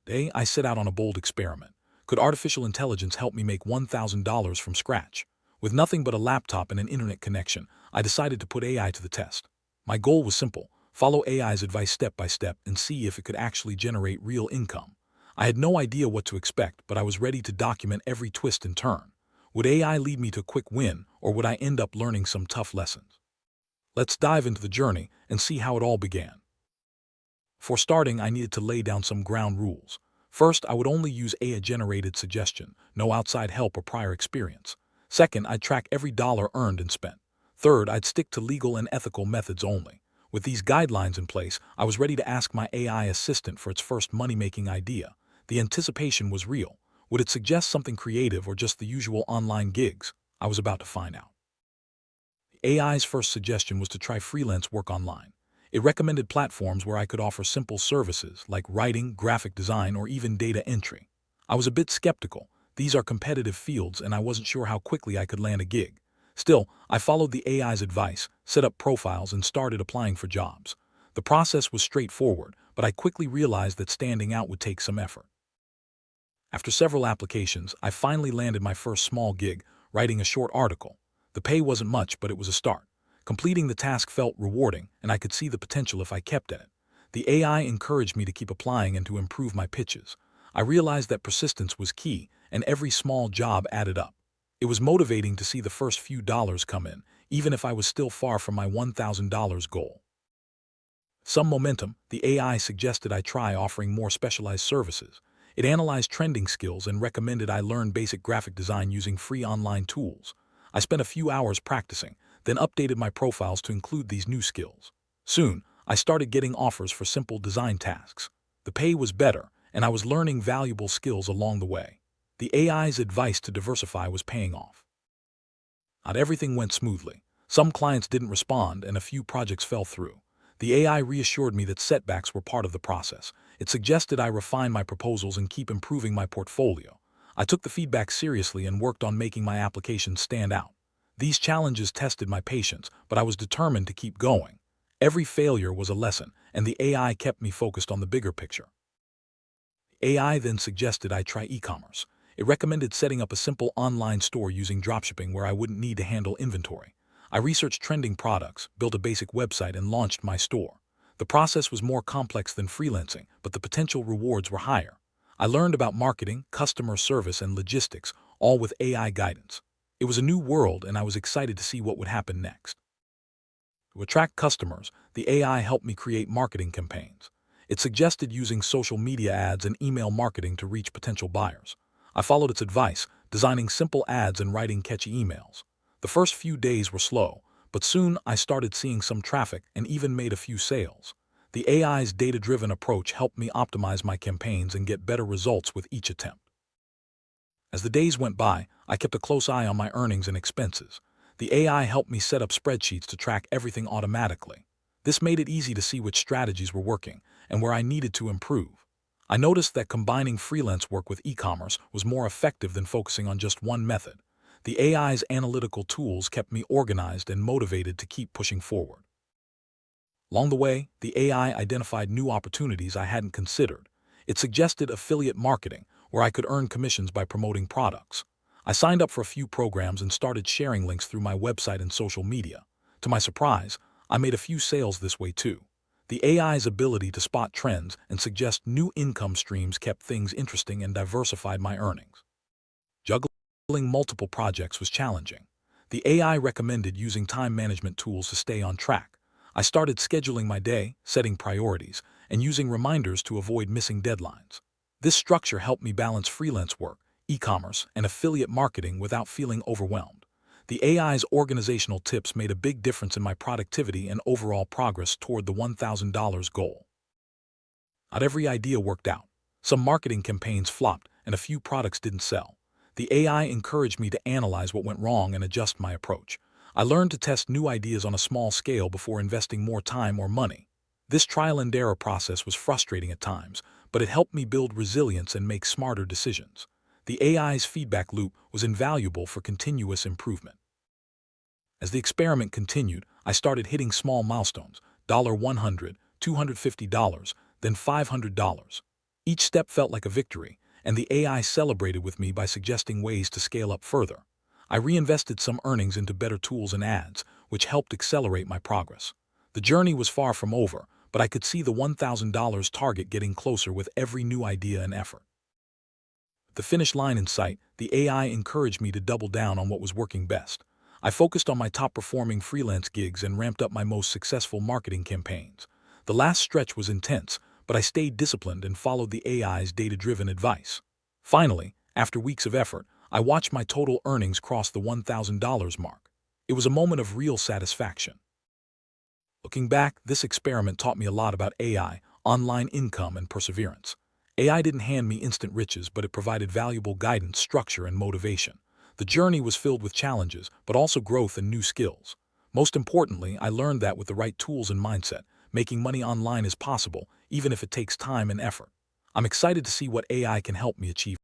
Today, I set out on a bold experiment. Could artificial intelligence help me make $1,000 from scratch? With nothing but a laptop and an internet connection, I decided to put AI to the test. My goal was simple: follow AI's advice step by step and see if it could actually generate real income. I had no idea what to expect, but I was ready to document every twist and turn. Would AI lead me to a quick win, or would I end up learning some tough lessons? Let's dive into the journey and see how it all began. For starting, I needed to lay down some ground rules. First, I would only use AI-generated suggestion, no outside help or prior experience. Second, I'd track every dollar earned and spent. Third, I'd stick to legal and ethical methods only. With these guidelines in place, I was ready to ask my AI assistant for its first money-making idea. The anticipation was real. Would it suggest something creative or just the usual online gigs? I was about to find out. AI's first suggestion was to try freelance work online. It recommended platforms where I could offer simple services like writing, graphic design, or even data entry. I was a bit skeptical. These are competitive fields and I wasn't sure how quickly I could land a gig. Still, I followed the AI's advice, set up profiles, and started applying for jobs. The process was straightforward, but I quickly realized that standing out would take some effort. After several applications, I finally landed my first small gig, writing a short article. The pay wasn't much, but it was a start. Completing the task felt rewarding, and I could see the potential if I kept at it. The AI encouraged me to keep applying and to improve my pitches. I realized that persistence was key, and every small job added up. It was motivating to see the first few dollars come in, even if I was still far from my $1,000 goal. Some momentum, the AI suggested I try offering more specialized services. It analyzed trending skills and recommended I learn basic graphic design using free online tools. I spent a few hours practicing, then updated my profiles to include these new skills. Soon, I started getting offers for simple design tasks. The pay was better, and I was learning valuable skills along the way. The AI's advice to diversify was paying off. Not everything went smoothly. Some clients didn't respond, and a few projects fell through. The AI reassured me that setbacks were part of the process. It suggested I refine my proposals and keep improving my portfolio. I took the feedback seriously and worked on making my application stand out. These challenges tested my patience, but I was determined to keep going. Every failure was a lesson, and the AI kept me focused on the bigger picture. AI then suggested I try e-commerce. It recommended setting up a simple online store using dropshipping where I wouldn't need to handle inventory. I researched trending products, built a basic website, and launched my store. The process was more complex than freelancing, but the potential rewards were higher. I learned about marketing, customer service, and logistics, all with AI guidance. It was a new world, and I was excited to see what would happen next. To attract customers, the AI helped me create marketing campaigns. It suggested using social media ads and email marketing to reach potential buyers. I followed its advice, designing simple ads and writing catchy emails. The first few days were slow, but soon I started seeing some traffic and even made a few sales. The AI's data-driven approach helped me optimize my campaigns and get better results with each attempt. As the days went by, I kept a close eye on my earnings and expenses. The AI helped me set up spreadsheets to track everything automatically. This made it easy to see which strategies were working and where I needed to improve. I noticed that combining freelance work with e-commerce was more effective than focusing on just one method. The AI's analytical tools kept me organized and motivated to keep pushing forward. Along the way, the AI identified new opportunities I hadn't considered. It suggested affiliate marketing, where I could earn commissions by promoting products. I signed up for a few programs and started sharing links through my website and social media. To my surprise, I made a few sales this way too. The AI's ability to spot trends and suggest new income streams kept things interesting and diversified my earnings. Juggling multiple projects was challenging. The AI recommended using time management tools to stay on track. I started scheduling my day, setting priorities, and using reminders to avoid missing deadlines. This structure helped me balance freelance work, e-commerce, and affiliate marketing without feeling overwhelmed. The AI's organizational tips made a big difference in my productivity and overall progress toward the $1,000 goal. Not every idea worked out. Some marketing campaigns flopped, and a few products didn't sell. The AI encouraged me to analyze what went wrong and adjust my approach. I learned to test new ideas on a small scale before investing more time or money. This trial and error process was frustrating at times, but it helped me build resilience and make smarter decisions. The AI's feedback loop was invaluable for continuous improvement. As the experiment continued, I started hitting small milestones: $100, $250, then $500. Each step felt like a victory, and the AI celebrated with me by suggesting ways to scale up further. I reinvested some earnings into better tools and ads, which helped accelerate my progress. The journey was far from over, but I could see the $1,000 target getting closer with every new idea and effort. The finish line in sight, the AI encouraged me to double down on what was working best. I focused on my top-performing freelance gigs and ramped up my most successful marketing campaigns. The last stretch was intense, but I stayed disciplined and followed the AI's data-driven advice. Finally, after weeks of effort, I watched my total earnings cross the $1,000 mark. It was a moment of real satisfaction. Looking back, this experiment taught me a lot about AI, online income, and perseverance. AI didn't hand me instant riches, but it provided valuable guidance, structure, and motivation. The journey was filled with challenges, but also growth and new skills. Most importantly, I learned that with the right tools and mindset, making money online is possible, even if it takes time and effort. I'm excited to see what AI can help me achieve.